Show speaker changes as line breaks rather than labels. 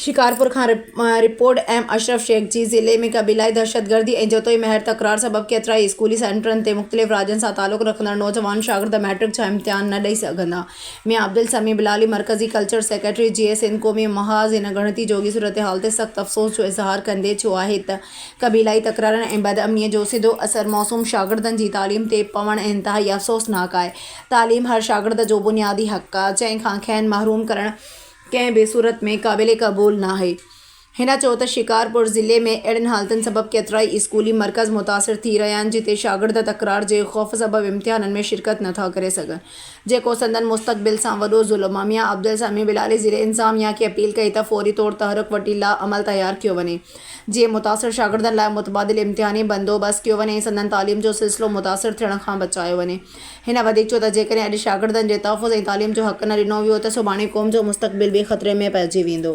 शिकारपुर खां report M Ashraf Sheikh जी। ज़िले में क़बीलाई दहशतगर्दी ऐं जतोई महर तकरार सबबि केतिराई स्कूली सेंटरनि ते मुख़्तलिफ़ राज्यनि सां तालुक़ रखंदड़ नौजवान शागिर्द मैट्रिक जा इम्तिहान न ॾेई सघंदा। मियां अब्दुल समी बिलाली मरकज़ी कल्चर सेक्रेटरी जीए सिंध क़ौमी महाज़ हिन ॻणिती जोगी सूरतहाल ते सख़्त अफ़सोस जो इज़हार कंदे चयो आहे त क़बीलाई तकरारनि ऐं बदअमनीअ जो सिधो असरु मौसूम शागिर्दनि जी तालीम ते पवणु इंतिहाई अफ़सोसनाक आहे। तालीम हर शागिर्द जो बुनियादी हक़ आहे, जंहिंखां खेनि महरूम करणु कंहिं बि सूरत में क़ाबिले क़बूल नाहे। हिन चयो त शिकारपुर ज़िले में अहिड़ियुनि हालतुनि सबबि केतिराई स्कूली मर्कज़ मुतासिर थी रहिया आहिनि जिते शागिर्द तकरार जे ख़ौफ़ सबबि इम्तिहाननि में शिरकत नथा करे सघनि, जेको संदनि मुस्तक़बिल सां वॾो ज़ुल्म आहे। मियां अब्दुल समी बिलाली ज़िले इंतिज़ामिया खे अपील कई त फ़ौरी तौरु तहरुक वठी अमल तयारु कयो वञे, जीअं मुतासिर शागिर्दनि लाइ मुतबादिल इम्तिहानी बंदोबस्तु कयो वञे ऐं संदनि तालीम जो सिलसिलो मुतासिर थियण खां बचायो वञे। हिन वधीक चयो त जेकॾहिं अॼु शागिर्दनि जे तहफ़ुज़ ऐं तालीम जो हक़ न ॾिनो वियो त सुभाणे क़ौम जो मुस्तक़बिल बि ख़तरे में पइजी वेंदो।